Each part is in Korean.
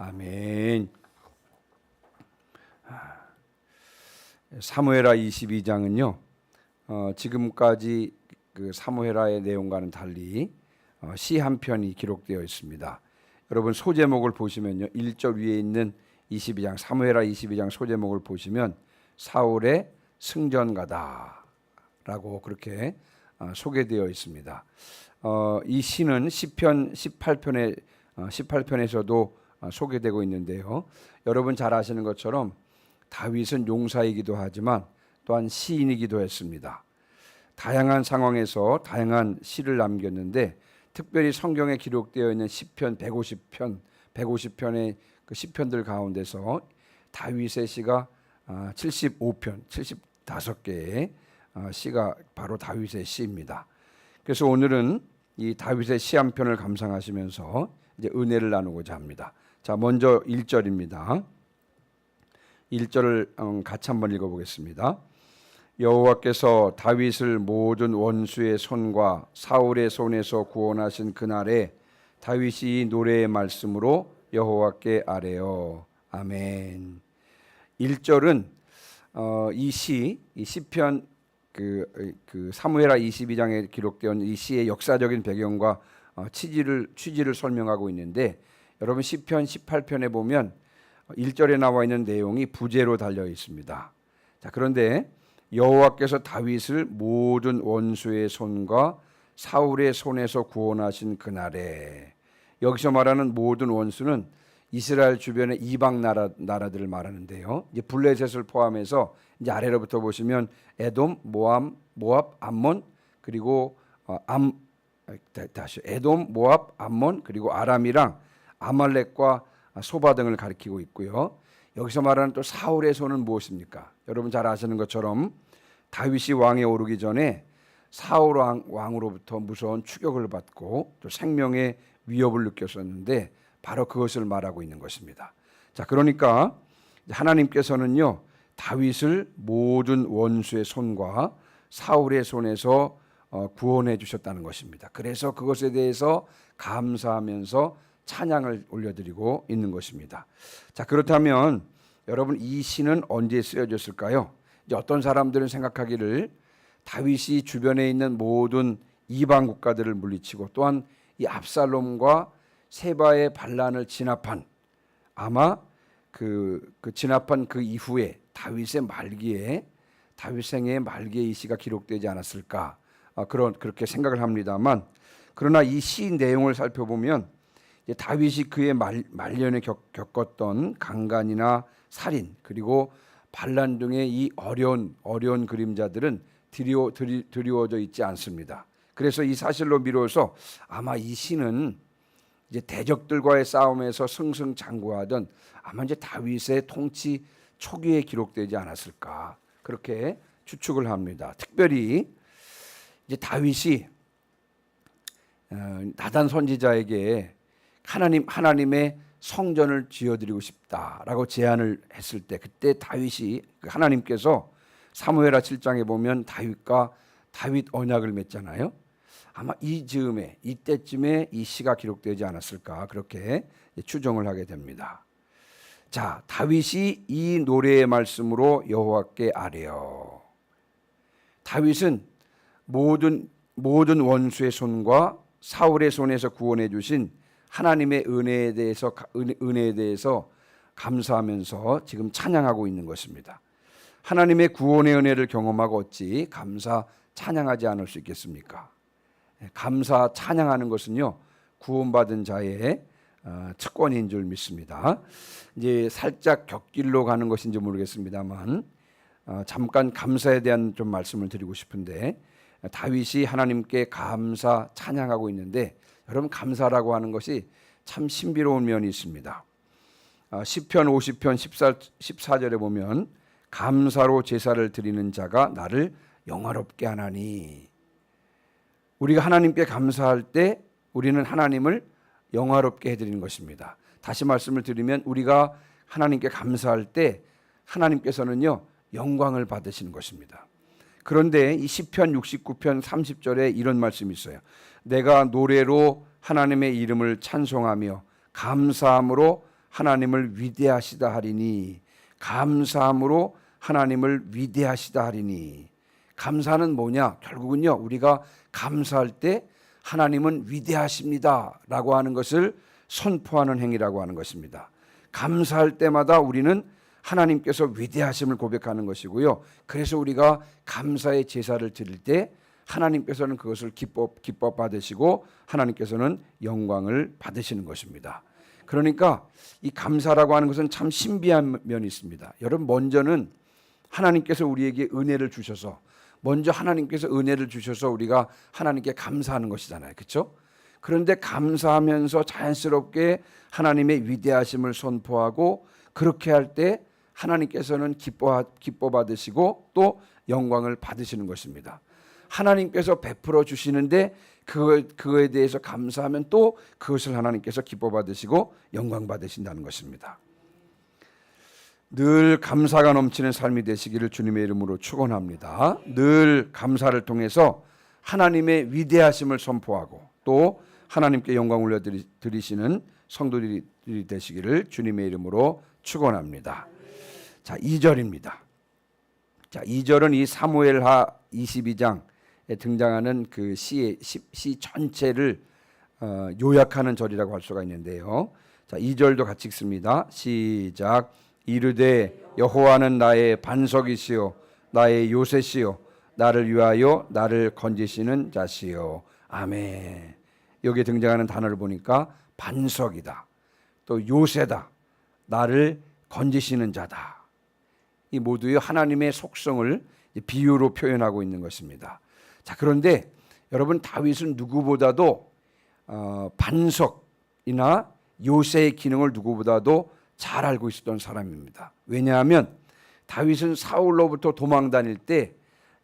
아멘. 사무엘하 22장은요. 지금까지 그 사무엘하의 내용과는 달리 시 한 편이 기록되어 있습니다. 여러분 소제목을 보시면요. 1절 위에 있는 22장 사무엘하 22장 소제목을 보시면 사울의 승전가다라고 그렇게 소개되어 있습니다. 이 시는 시편 18편에서도 소개되고 있는데요. 여러분 잘 아시는 것처럼 다윗은 용사이기도 하지만 또한 시인이기도 했습니다. 다양한 상황에서 다양한 시를 남겼는데 특별히 성경에 기록되어 있는 시편 150편의 그 시편들 가운데서 다윗의 시가 75편, 75개의 시가 바로 다윗의 시입니다. 그래서 오늘은 이 다윗의 시 한 편을 감상하시면서 이제 은혜를 나누고자 합니다. 자, 먼저 1절입니다. 1절을 같이 한번 읽어보겠습니다. 여호와께서 다윗을 모든 원수의 손과 사울의 손에서 구원하신 그날에 다윗이 노래의 말씀으로 여호와께 아뢰어. 아멘. 1절은 이 시편 그 사무엘하 22장에 기록된 이 시의 역사적인 배경과 취지를 설명하고 있는데 여러분 시편 18편에 보면 1절에 나와 있는 내용이 부제로 달려 있습니다. 자, 그런데 여호와께서 다윗을 모든 원수의 손과 사울의 손에서 구원하신 그날에, 여기서 말하는 모든 원수는 이스라엘 주변의 이방 나라들을 말하는데요. 이제 블레셋을 포함해서 이제 아래로부터 보시면 에돔, 모압, 암몬, 그리고 에돔, 모압, 암몬, 그리고 아람이랑 아말렉과 소바 등을 가리키고 있고요. 여기서 말하는 또 사울의 손은 무엇입니까? 여러분 잘 아시는 것처럼 다윗이 왕에 오르기 전에 사울 왕으로부터 무서운 추격을 받고 또 생명의 위협을 느꼈었는데 바로 그것을 말하고 있는 것입니다. 자, 그러니까 하나님께서는요 다윗을 모든 원수의 손과 사울의 손에서 구원해 주셨다는 것입니다. 그래서 그것에 대해서 감사하면서 찬양을 올려드리고 있는 것입니다. 자, 그렇다면 여러분 이 시는 언제 쓰여졌을까요? 이제 어떤 사람들은 생각하기를 다윗이 주변에 있는 모든 이방 국가들을 물리치고 또한 이 압살롬과 세바의 반란을 진압한, 아마 그 진압한 그 이후에 다윗의 말기에, 다윗 생애의 말기에 이 시가 기록되지 않았을까, 그렇게 생각을 합니다만, 그러나 이 시 내용을 살펴보면 다윗이 그의 말년에 겪었던 강간이나 살인 그리고 반란 등의 이 어려운 그림자들은 드리워져 있지 않습니다. 그래서 이 사실로 미루어서 아마 이 시는 이제 대적들과의 싸움에서 승승장구하던 아마 이제 다윗의 통치 초기에 기록되지 않았을까, 그렇게 추측을 합니다. 특별히 이제 다윗이 나단 선지자에게 하나님의 성전을 지어드리고 싶다라고 제안을 했을 때, 그때 다윗이 하나님께서 사무엘하 7장에 보면 다윗 언약을 맺잖아요. 아마 이때쯤에 이 시가 기록되지 않았을까, 그렇게 추정을 하게 됩니다. 자, 다윗이 이 노래의 말씀으로 여호와께 아뢰어. 다윗은 모든 원수의 손과 사울의 손에서 구원해 주신 하나님의 은혜에 대해서 감사하면서 지금 찬양하고 있는 것입니다. 하나님의 구원의 은혜를 경험하고 어찌 감사 찬양하지 않을 수 있겠습니까? 감사 찬양하는 것은요 구원받은 자의 특권인 줄 믿습니다. 이제 살짝 격길로 가는 것인지 모르겠습니다만 잠깐 감사에 대한 좀 말씀을 드리고 싶은데, 다윗이 하나님께 감사 찬양하고 있는데 여러분 감사라고 하는 것이 참 신비로운 면이 있습니다. 시편 50편 14절에 보면 감사로 제사를 드리는 자가 나를 영화롭게 하나니, 우리가 하나님께 감사할 때 우리는 하나님을 영화롭게 해드리는 것입니다. 다시 말씀을 드리면 우리가 하나님께 감사할 때 하나님께서는요 영광을 받으시는 것입니다. 그런데 이 시편 69편 30절에 이런 말씀이 있어요. 내가 노래로 하나님의 이름을 찬송하며 감사함으로 하나님을 위대하시다 하리니. 감사함으로 하나님을 위대하시다 하리니. 감사는 뭐냐? 결국은요, 우리가 감사할 때 하나님은 위대하십니다 라고 하는 것을 선포하는 행위라고 하는 것입니다. 감사할 때마다 우리는 하나님께서 위대하심을 고백하는 것이고요. 그래서 우리가 감사의 제사를 드릴 때 하나님께서는 그것을 기뻐 받으시고 하나님께서는 영광을 받으시는 것입니다. 그러니까 이 감사라고 하는 것은 참 신비한 면이 있습니다. 여러분, 먼저는 하나님께서 우리에게 은혜를 주셔서, 먼저 하나님께서 은혜를 주셔서 우리가 하나님께 감사하는 것이잖아요. 그렇죠? 그런데 감사하면서 자연스럽게 하나님의 위대하심을 선포하고, 그렇게 할 때 하나님께서는 기뻐 받으시고 또 영광을 받으시는 것입니다. 하나님께서 베풀어 주시는데 그거에 대해서 감사하면 또 그것을 하나님께서 기뻐 받으시고 영광 받으신다는 것입니다. 늘 감사가 넘치는 삶이 되시기를 주님의 이름으로 축원합니다. 늘 감사를 통해서 하나님의 위대하심을 선포하고 또 하나님께 영광 올려드리시는 성도들이 되시기를 주님의 이름으로 축원합니다. 자, 2절입니다. 자, 2절은 이 사무엘하 22장에 등장하는 그 시 전체를 요약하는 절이라고 할 수가 있는데요. 자, 2절도 같이 읽습니다. 시작. 이르되 여호와는 나의 반석이시요 나의 요새시요 나를 위하여 나를 건지시는 자시요. 아멘. 여기에 등장하는 단어를 보니까 반석이다, 또 요새다, 나를 건지시는 자다. 이 모두의 하나님의 속성을 비유로 표현하고 있는 것입니다. 자, 그런데 여러분, 다윗은 누구보다도 반석이나 요새의 기능을 누구보다도 잘 알고 있었던 사람입니다. 왜냐하면 다윗은 사울로부터 도망 다닐 때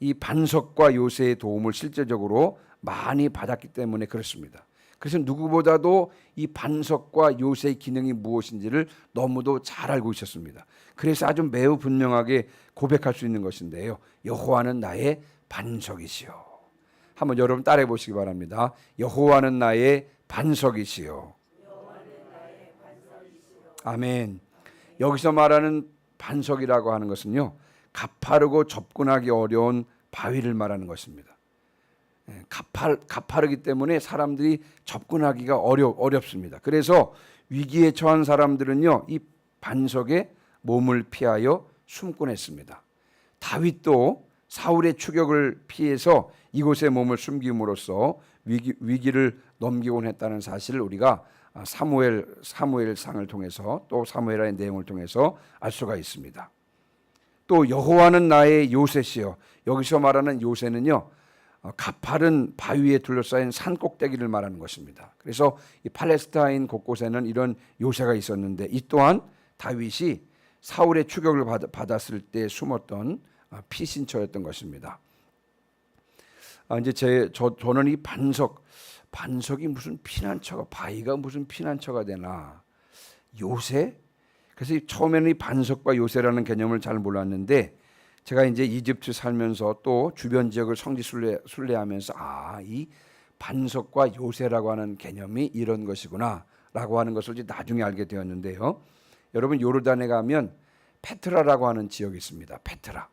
이 반석과 요새의 도움을 실제적으로 많이 받았기 때문에 그렇습니다. 그래서 누구보다도 이 반석과 요새의 기능이 무엇인지를 너무도 잘 알고 있었습니다. 그래서 아주 매우 분명하게 고백할 수 있는 것인데요. 여호와는 나의 반석이시요. 한번 여러분 따라해 보시기 바랍니다. 여호와는 나의 반석이시요. 아멘. 여기서 말하는 반석이라고 하는 것은요, 가파르고 접근하기 어려운 바위를 말하는 것입니다. 가파르기 때문에 사람들이 접근하기가 어렵습니다. 그래서 위기에 처한 사람들은요, 이 반석에 몸을 피하여 숨곤 했습니다. 다윗도 사울의 추격을 피해서 이곳에 몸을 숨김으로써 위기를 넘기곤 했다는 사실을 우리가 사무엘상을 통해서 또 사무엘하의 내용을 통해서 알 수가 있습니다. 또 여호와는 나의 요새시여. 여기서 말하는 요새는요, 가파른 바위에 둘러싸인 산 꼭대기를 말하는 것입니다. 그래서 이 팔레스타인 곳곳에는 이런 요새가 있었는데 이 또한 다윗이 사울의 추격을 받았을 때 숨었던 피신처였던 것입니다. 이제 저는 이 반석이 무슨 피난처가, 바위가 무슨 피난처가 되나, 요새? 그래서 처음에는 이 반석과 요새라는 개념을 잘 몰랐는데 제가 이제 이집트 살면서 또 주변 지역을 성지 순례하면서 이 반석과 요새라고 하는 개념이 이런 것이구나라고 하는 것을 이제 나중에 알게 되었는데요. 여러분, 요르단에 가면 페트라라고 하는 지역이 있습니다. 페트라.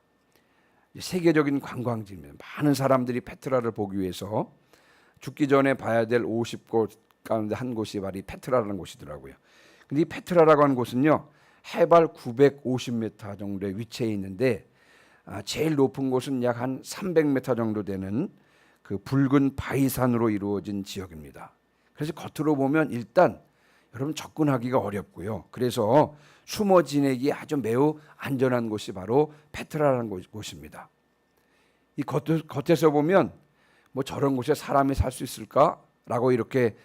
세계적인 관광지입니다. 많은 사람들이 페트라를 보기 위해서 죽기 전에 봐야 될 50곳 가운데 한 곳이 바로 이 페트라라는 곳이더라고요. 근데 이 페트라라고 하는 곳은요, 해발 950m 정도에 위치해 있는데 제일 높은 곳은 약 한 300m 정도 되는 그 붉은 바위산으로 이루어진 지역입니다. 그래서 겉으로 보면 일단 여러분 접근하기가 어렵고요. 그래서 숨어 지내기 아주 매우 안전한 곳이 바로 페트라라는 곳입니다. 이 겉에서 보면 뭐 저런 곳에 사람이 살 수 있을까라고 이렇게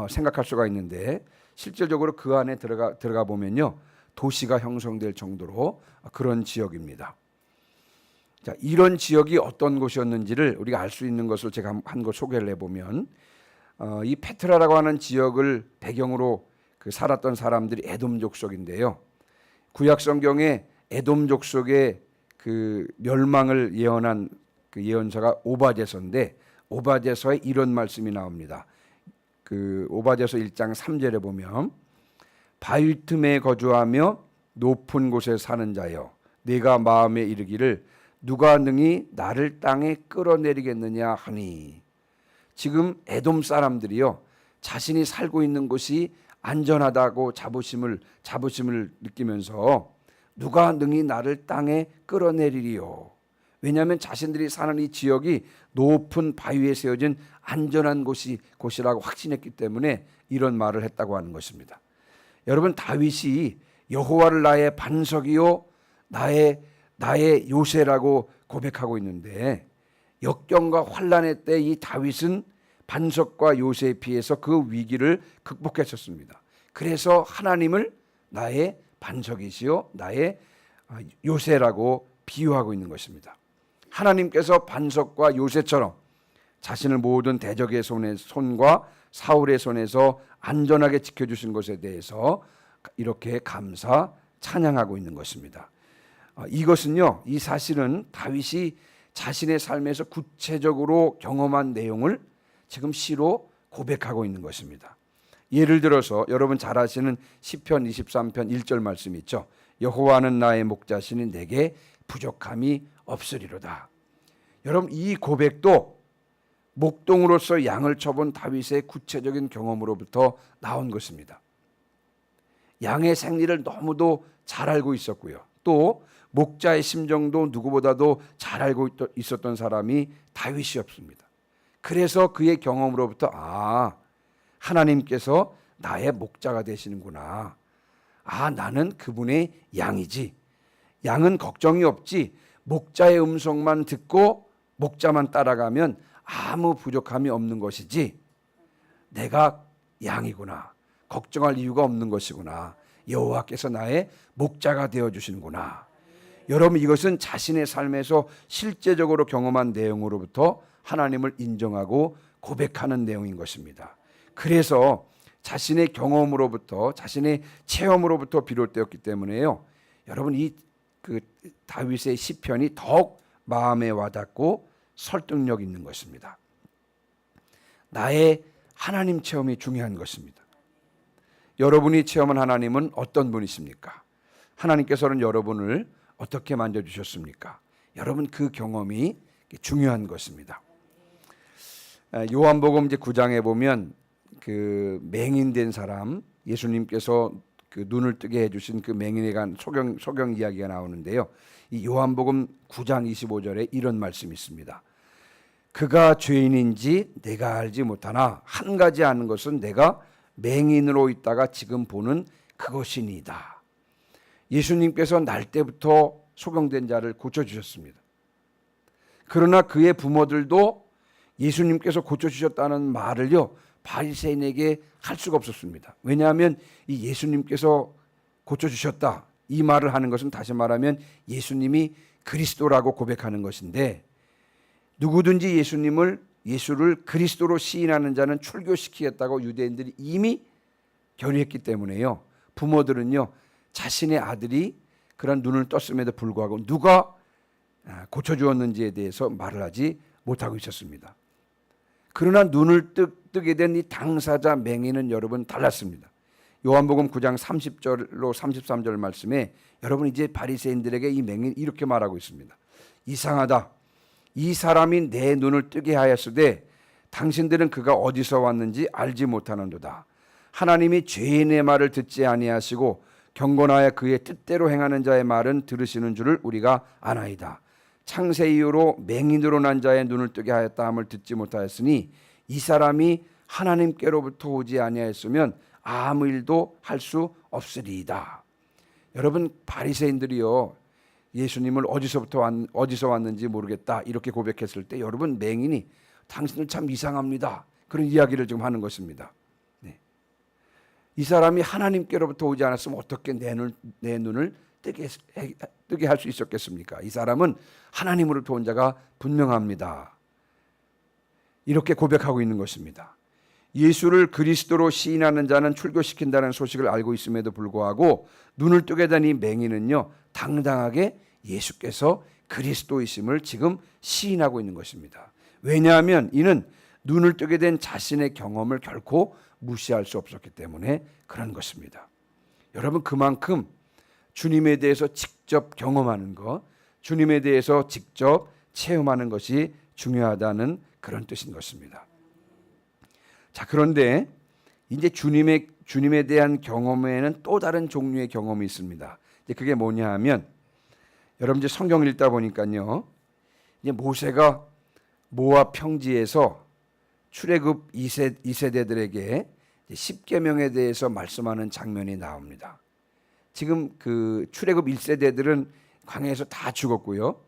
생각할 수가 있는데 실질적으로 그 안에 들어가 보면요, 도시가 형성될 정도로 그런 지역입니다. 자, 이런 지역이 어떤 곳이었는지를 우리가 알 수 있는 것을 제가 한 것 소개를 해보면 이 페트라라고 하는 지역을 배경으로 살았던 사람들이 에돔 족속인데요. 구약 성경에 에돔 족속의 그 멸망을 예언한 그 예언서가 오바댜서인데 오바댜서에 이런 말씀이 나옵니다. 그 오바댜서 1장 3절에 보면 바위 틈에 거주하며 높은 곳에 사는 자여, 내가 마음에 이르기를 누가 능히 나를 땅에 끌어내리겠느냐 하니. 지금 에돔 사람들이요, 자신이 살고 있는 곳이 안전하다고 자부심을 느끼면서 누가 능히 나를 땅에 끌어내리리요. 왜냐하면 자신들이 사는 이 지역이 높은 바위에 세워진 안전한 곳이라고 확신했기 때문에 이런 말을 했다고 하는 것입니다. 여러분, 다윗이 여호와를 나의 반석이요 나의 요새라고 고백하고 있는데, 역경과 환난의 때 이 다윗은 반석과 요새에 비해서 그 위기를 극복했었습니다. 그래서 하나님을 나의 반석이시요 나의 요새라고 비유하고 있는 것입니다. 하나님께서 반석과 요새처럼 자신을 모든 대적의 손과 사울의 손에서 안전하게 지켜주신 것에 대해서 이렇게 감사 찬양하고 있는 것입니다. 이것은요, 이 사실은 다윗이 자신의 삶에서 구체적으로 경험한 내용을 지금 시로 고백하고 있는 것입니다. 예를 들어서 여러분 잘 아시는 시편 23편 1절 말씀이 있죠. 여호와는 나의 목자시니 내게 부족함이 없으리로다. 여러분, 이 고백도 목동으로서 양을 쳐본 다윗의 구체적인 경험으로부터 나온 것입니다. 양의 생리를 너무도 잘 알고 있었고요. 또 목자의 심정도 누구보다도 잘 알고 있었던 사람이 다윗이었습니다. 그래서 그의 경험으로부터 하나님께서 나의 목자가 되시는구나. 나는 그분의 양이지. 양은 걱정이 없지. 목자의 음성만 듣고 목자만 따라가면 아무 부족함이 없는 것이지. 내가 양이구나. 걱정할 이유가 없는 것이구나. 여호와께서 나의 목자가 되어주시는구나. 여러분, 이것은 자신의 삶에서 실제적으로 경험한 내용으로부터 하나님을 인정하고 고백하는 내용인 것입니다. 그래서 자신의 경험으로부터, 자신의 체험으로부터 비롯되었기 때문에요, 여러분, 그 다윗의 시편이 더욱 마음에 와닿고 설득력 있는 것입니다. 나의 하나님 체험이 중요한 것입니다. 여러분이 체험한 하나님은 어떤 분이십니까? 하나님께서는 여러분을 어떻게 만져주셨습니까? 여러분, 그 경험이 중요한 것입니다. 요한복음 이제 9장에 보면 그 맹인된 사람, 예수님께서 그 눈을 뜨게 해주신 그 맹인에 관한 소경 이야기가 나오는데요. 이 요한복음 9장 25절에 이런 말씀이 있습니다. 그가 죄인인지 내가 알지 못하나 한 가지 아는 것은 내가 맹인으로 있다가 지금 보는 그것이니이다. 예수님께서 날 때부터 소경된 자를 고쳐주셨습니다. 그러나 그의 부모들도 예수님께서 고쳐주셨다는 말을요, 바리새인에게 할 수가 없었습니다. 왜냐하면 이 예수님께서 고쳐주셨다, 이 말을 하는 것은 다시 말하면 예수님이 그리스도라고 고백하는 것인데, 누구든지 예수를 그리스도로 시인하는 자는 출교시키겠다고 유대인들이 이미 결의했기 때문에요, 부모들은요, 자신의 아들이 그런 눈을 떴음에도 불구하고 누가 고쳐주었는지에 대해서 말을 하지 못하고 있었습니다. 그러나 눈을 뜨게 된 이 당사자 맹인은 여러분 달랐습니다. 요한복음 9장 30절로 33절 말씀에 여러분 이제 바리새인들에게 이 맹인 이렇게 말하고 있습니다. 이상하다. 이 사람이 내 눈을 뜨게 하였으되 당신들은 그가 어디서 왔는지 알지 못하는도다. 하나님이 죄인의 말을 듣지 아니하시고 경건하여 그의 뜻대로 행하는 자의 말은 들으시는 줄을 우리가 아나이다. 창세 이후로 맹인으로 난 자의 눈을 뜨게 하였다 함을 듣지 못하였으니 이 사람이 하나님께로부터 오지 아니하였으면 아무 일도 할 수 없으리이다. 여러분, 바리새인들이요, 예수님을 어디서 왔는지 모르겠다 이렇게 고백했을 때 여러분, 맹인이 당신들 참 이상합니다, 그런 이야기를 지금 하는 것입니다. 네. 이 사람이 하나님께로부터 오지 않았으면 어떻게 내 눈을 뜨게 할 수 있었겠습니까? 이 사람은 하나님으로부터 온 자가 분명합니다. 이렇게 고백하고 있는 것입니다. 예수를 그리스도로 시인하는 자는 출교시킨다는 소식을 알고 있음에도 불구하고 눈을 뜨게 된 이 맹인은요, 당당하게 예수께서 그리스도이심을 지금 시인하고 있는 것입니다. 왜냐하면 이는 눈을 뜨게 된 자신의 경험을 결코 무시할 수 없었기 때문에 그런 것입니다. 여러분 그만큼 주님에 대해서 직접 경험하는 것, 주님에 대해서 직접 체험하는 것이 중요하다는 그런 뜻인 것입니다. 자, 그런데 이제 주님에 대한 경험에는 또 다른 종류의 경험이 있습니다. 이제 그게 뭐냐 하면 여러분 이제 성경 읽다 보니까요. 이제 모세가 모압 평지에서 출애굽 2세대들에게 10계명에 대해서 말씀하는 장면이 나옵니다. 지금 그 출애굽 1세대들은 광야에서 다 죽었고요.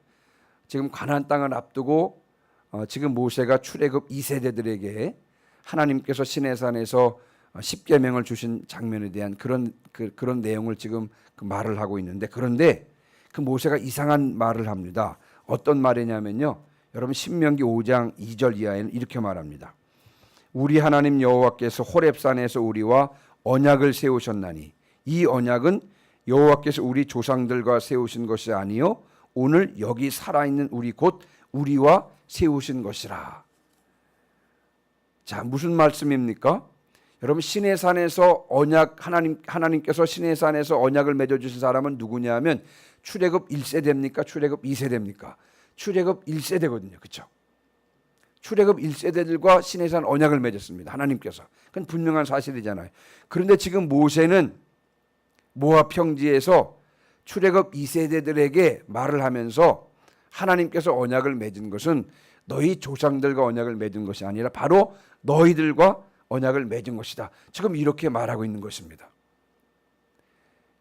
지금 가나안 땅을 앞두고 지금 모세가 출애굽 2세대들에게 하나님께서 시내산에서 10계명을 주신 장면에 대한 그런 내용을 지금 그 말을 하고 있는데, 그런데 그 모세가 이상한 말을 합니다. 어떤 말이냐면요. 여러분 신명기 5장 2절 이하에는 이렇게 말합니다. 우리 하나님 여호와께서 호렙산에서 우리와 언약을 세우셨나니 이 언약은 여호와께서 우리 조상들과 세우신 것이 아니요 오늘 여기 살아있는 우리 곧 우리와 세우신 것이라. 자, 무슨 말씀입니까? 여러분 시내산에서 하나님께서 시내산에서 언약을 맺어 주신 사람은 누구냐면 출애굽 1세대입니까? 출애굽 2세대입니까? 출애굽 1세대거든요. 그렇죠? 출애굽 1세대들과 시내산 언약을 맺었습니다. 하나님께서. 그건 분명한 사실이잖아요. 그런데 지금 모세는 모압 평지에서 출애굽 2세대들에게 말을 하면서 하나님께서 언약을 맺은 것은 너희 조상들과 언약을 맺은 것이 아니라 바로 너희들과 언약을 맺은 것이다. 지금 이렇게 말하고 있는 것입니다.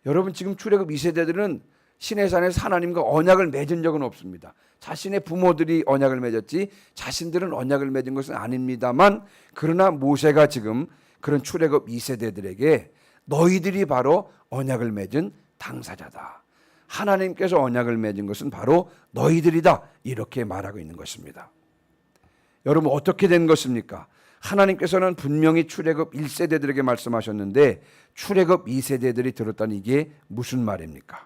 여러분 지금 출애굽 2세대들은 시내산에서 하나님과 언약을 맺은 적은 없습니다. 자신의 부모들이 언약을 맺었지 자신들은 언약을 맺은 것은 아닙니다만, 그러나 모세가 지금 그런 출애굽 2세대들에게 너희들이 바로 언약을 맺은 당사자다. 하나님께서 언약을 맺은 것은 바로 너희들이다. 이렇게 말하고 있는 것입니다. 여러분 어떻게 된 것입니까? 하나님께서는 분명히 출애굽 1세대들에게 말씀하셨는데 출애굽 2세대들이 들었다는 이게 무슨 말입니까?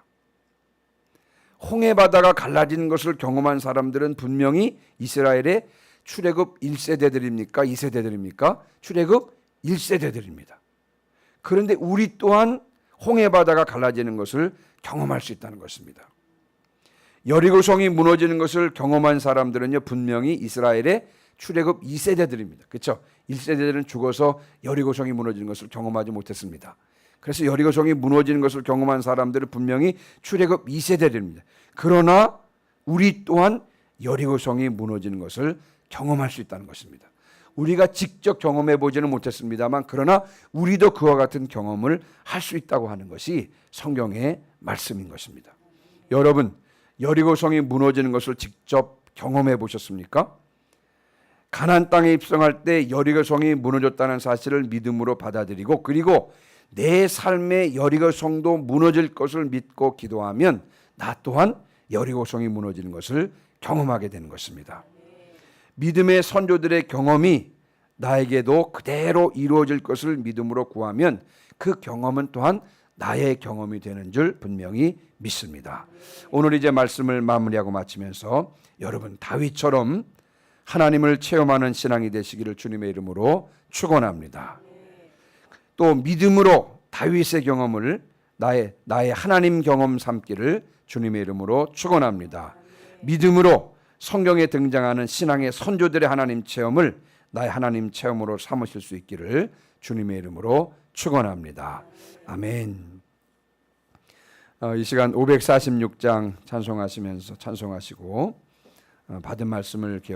홍해 바다가 갈라진 것을 경험한 사람들은 분명히 이스라엘의 출애굽 1세대들입니까? 2세대들입니까? 출애굽 1세대들입니다. 그런데 우리 또한 홍해 바다가 갈라지는 것을 경험할 수 있다는 것입니다. 여리고성이 무너지는 것을 경험한 사람들은요 분명히 이스라엘의 출애굽 2세대들입니다. 그렇죠? 1세대들은 죽어서 여리고성이 무너지는 것을 경험하지 못했습니다. 그래서 여리고성이 무너지는 것을 경험한 사람들은 분명히 출애굽 2세대들입니다. 그러나 우리 또한 여리고성이 무너지는 것을 경험할 수 있다는 것입니다. 우리가 직접 경험해 보지는 못했습니다만 그러나 우리도 그와 같은 경험을 할 수 있다고 하는 것이 성경의 말씀인 것입니다. 여러분 여리고성이 무너지는 것을 직접 경험해 보셨습니까? 가나안 땅에 입성할 때 여리고성이 무너졌다는 사실을 믿음으로 받아들이고 그리고 내 삶의 여리고성도 무너질 것을 믿고 기도하면 나 또한 여리고성이 무너지는 것을 경험하게 되는 것입니다. 믿음의 선조들의 경험이 나에게도 그대로 이루어질 것을 믿음으로 구하면 그 경험은 또한 나의 경험이 되는 줄 분명히 믿습니다. 오늘 이제 말씀을 마무리하고 마치면서 여러분 다윗처럼 하나님을 체험하는 신앙이 되시기를 주님의 이름으로 축원합니다. 또 믿음으로 다윗의 경험을 나의 하나님 경험 삼기를 주님의 이름으로 축원합니다. 믿음으로 성경에 등장하는 신앙의 선조들의 하나님 체험을 나의 하나님 체험으로 삼으실 수 있기를 주님의 이름으로 축원합니다. 아멘. 이 시간 546장 찬송하시면서 찬송하시고 받은 말씀을 기억